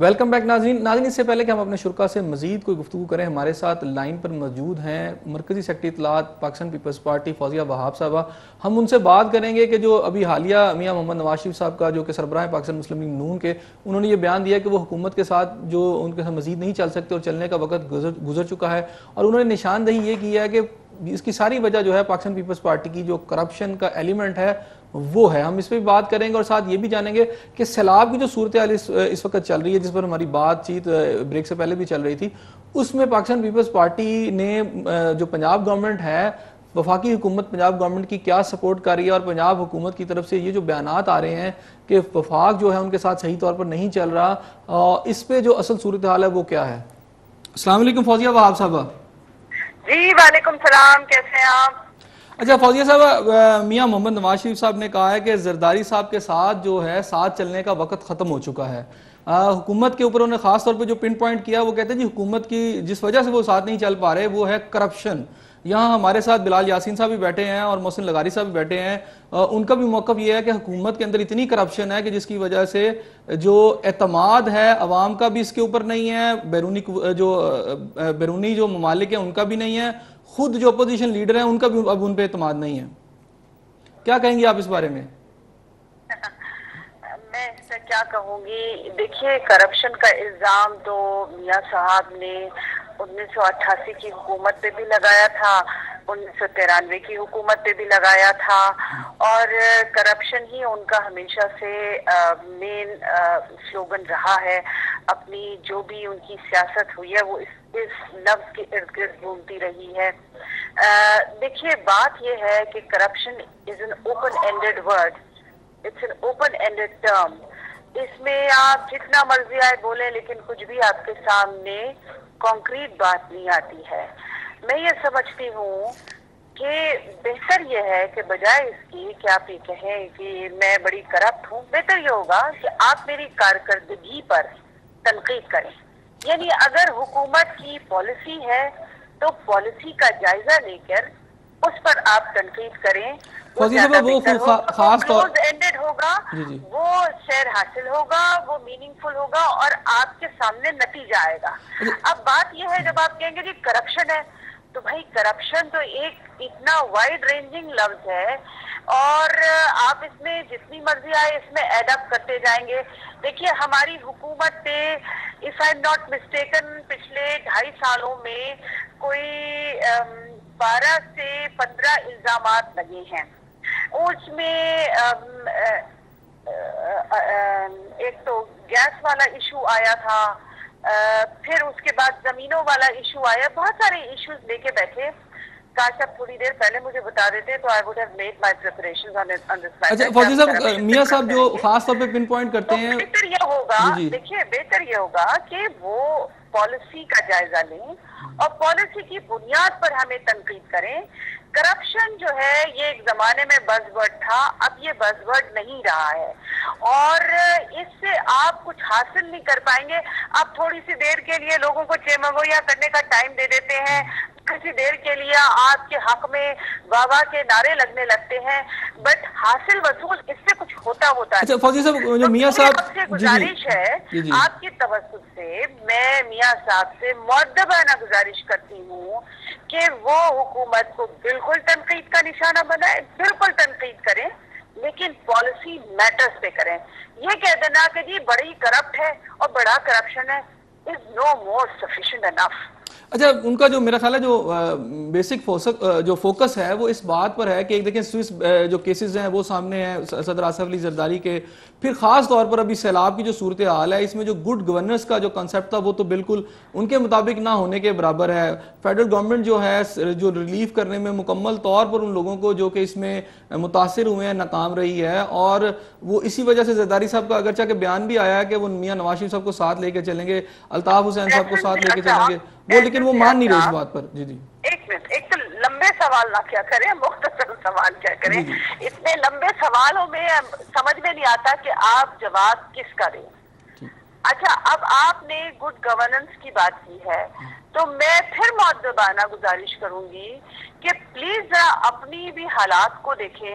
Welcome back ناظرین اس سے پہلے کہ ہم اپنے شرکا سے مزید کوئی گفتگو کریں، ہمارے ساتھ لائن پر موجود ہیں مرکزی سیکرٹری اطلاعات پاکستان پیپلز پارٹی فوزیہ وہاب صاحبہ۔ ہم ان سے بات کریں گے کہ جو ابھی حالیہ میاں محمد نواز شریف صاحب کا جو کہ سربراہ پاکستان مسلم لیگ نون کے، انہوں نے یہ بیان دیا کہ وہ حکومت کے ساتھ جو ان کے ساتھ مزید نہیں چل سکتے اور چلنے کا وقت گزر چکا ہے، اور انہوں نے نشاندہی یہ کیا ہے کہ اس کی ساری وجہ جو ہے پاکستان پیپلز پارٹی کی جو کرپشن کا ایلیمنٹ ہے وہ ہے۔ ہم اس پہ بھی بات کریں گے اور ساتھ یہ بھی جانیں گے کہ سیلاب کی جو صورتحال اس وقت چل رہی ہے، جس پر ہماری بات چیت بریک سے پہلے بھی چل رہی تھی، اس میں پاکستان پیپلز پارٹی نے جو پنجاب گورنمنٹ ہے، وفاقی حکومت پنجاب گورنمنٹ کی کیا سپورٹ کر رہی ہے، اور پنجاب حکومت کی طرف سے یہ جو بیانات آ رہے ہیں کہ وفاق جو ہے ان کے ساتھ صحیح طور پر نہیں چل رہا، اس پہ جو اصل صورتحال ہے وہ کیا ہے۔ السلام علیکم فوزیہ وہاب صاحبہ۔ جی وعلیکم السلام، کیسے ہیں آپ؟ اچھا فوزیہ صاحب، میاں محمد نواز شریف صاحب نے کہا ہے کہ زرداری صاحب کے ساتھ جو ہے ساتھ چلنے کا وقت ختم ہو چکا ہے۔ حکومت کے اوپر انہوں نے خاص طور پہ جو پن پوائنٹ کیا، وہ کہتے ہیں جی حکومت کی جس وجہ سے وہ ساتھ نہیں چل پا رہے وہ ہے کرپشن۔ یہاں ہمارے ساتھ بلال یاسین صاحب بھی بیٹھے ہیں اور محسن لغاری صاحب بھی بیٹھے ہیں، ان کا بھی موقف یہ ہے کہ حکومت کے اندر اتنی کرپشن ہے کہ جس کی وجہ سے جو اعتماد ہے عوام کا بھی اس کے اوپر نہیں ہے، بیرونی جو ممالک ہیں ان کا بھی نہیں ہے، خود جو اپوزیشن لیڈر ہیں ان کا بھی اب ان پہ اعتماد نہیں ہے۔ کیا کہیں گی آپ اس بارے میں؟ میں اس سے کیا کہوں گی، دیکھیے کرپشن کا الزام تو میاں صاحب نے 1988 کی حکومت پہ بھی لگایا تھا، 1993 کی حکومت پہ بھی لگایا تھا، اور کرپشن ہی ان کا ہمیشہ سے مین سلوگن رہا ہے۔ اپنی جو بھی ان کی سیاست ہوئی ہے وہ اس لفظ کے ارد گرد گھومتی رہی ہے۔ دیکھیے بات یہ ہے کہ corruption is an open ended word, it's an open ended term. اس میں آپ جتنا مرضی آئے بولیں لیکن کچھ بھی آپ کے سامنے کانکریٹ بات نہیں آتی ہے۔ میں یہ سمجھتی ہوں کہ بہتر یہ ہے کہ بجائے اس کی کہ آپ یہ کہیں کہ میں بڑی کرپٹ ہوں، بہتر یہ ہوگا کہ آپ میری کارکردگی پر تنقید کریں۔ یعنی اگر حکومت کی پالیسی ہے تو پالیسی کا جائزہ لے کر اس پر آپ تنقید کریں، وہ زیادہ بہتر ہوگا، وہ کلوز اینڈڈ ہوگا، وہ شیئر حاصل ہوگا، وہ میننگ فل ہوگا اور آپ کے سامنے نتیجہ آئے گا۔ اب بات یہ ہے جب آپ کہیں گے جی کرپشن ہے، تو بھائی کرپشن تو ایک اتنا وائڈ رینجنگ لفظ ہے اور آپ اس میں جتنی مرضی آئے اس میں ایڈ اپ کرتے جائیں گے۔ دیکھیے ہماری حکومت پہ if I'm not mistaken پچھلے 2.5 سالوں میں کوئی 12 سے 15 الزامات لگے ہیں۔ اس میں ایک تو گیس والا ایشو آیا تھا، پھر اس کے بعد زمینوں والا ایشو آیا، بہت سارے ایشوز لے کے بیٹھے۔ کاش اب تھوڑی دیر پہلے مجھے بتا دیتے تو I would have made my preparations on this matter۔ اچھا فوزی صاحب، میاں صاحب جو خاص طور پہ پن پوائنٹ کرتے ہیں، بہتر یہ ہوگا، دیکھیے بہتر یہ ہوگا کہ وہ پالیسی کا جائزہ لیں اور پالیسی کی بنیاد پر ہمیں تنقید کریں۔ کرپشن جو ہے یہ ایک زمانے میں بز ورڈ تھا، اب یہ بز ورڈ نہیں رہا ہے اور اس سے آپ کچھ حاصل نہیں کر پائیں گے۔ آپ تھوڑی سی دیر کے لیے لوگوں کو چیمگویا کرنے کا ٹائم دے دیتے ہیں، کسی دیر کے لیے آپ کے حق میں واہ واہ کے نعرے لگنے لگتے ہیں، بٹ حاصل وصول اس سے کچھ ہوتا ہے۔ اچھا فوزی صاحب، جو میاں صاحب آپ سے گزارش ہے، آپ کی توسط سے میں میاں صاحب سے مؤدبانہ گزارش کرتی ہوں کہ وہ حکومت کو بالکل تنقید کا نشانہ بنائے، بالکل تنقید کریں لیکن پالیسی میٹرز پہ کریں۔ یہ کہہ دینا کہ جی بڑی کرپٹ ہے اور بڑا کرپشن ہے is no more sufficient enough۔ اچھا ان کا جو میرا خیال ہے جو بیسک جو فوکس ہے وہ اس بات پر ہے کہ ایک دیکھیں سوئس جو کیسز ہیں وہ سامنے ہیں صدر آصف علی زرداری کے، پھر خاص طور پر ابھی سیلاب کی جو صورتحال ہے اس میں جو گڈ گورننس کا جو کنسیپٹ تھا وہ تو بالکل ان کے مطابق نہ ہونے کے برابر ہے۔ فیڈرل گورنمنٹ جو ہے جو ریلیف کرنے میں مکمل طور پر ان لوگوں کو جو کہ اس میں متاثر ہوئے ہیں ناکام رہی ہے، اور وہ اسی وجہ سے زرداری صاحب کا اگرچہ کہ بیان بھی آیا ہے کہ وہ میاں نواز شریف صاحب کو ساتھ لے کے چلیں گے، الطاف حسین صاحب کو ساتھ لے کے چلیں گے، وہ لیکن وہ مان نہیں رہے اس بات پر۔ جی ایک منٹ، ایک تو لمبے سوال نہ کیا کریں، مختصر سوال کیا کریں۔ اتنے لمبے سوالوں میں سمجھ میں نہیں آتا کہ آپ جواب کس کا دیں۔ اچھا اب آپ نے گڈ گورننس کی بات کی ہے تو میں پھر مؤدبانہ گزارش کروں گی کہ پلیز ذرا اپنی بھی حالات کو دیکھیں۔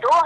2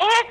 1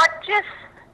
25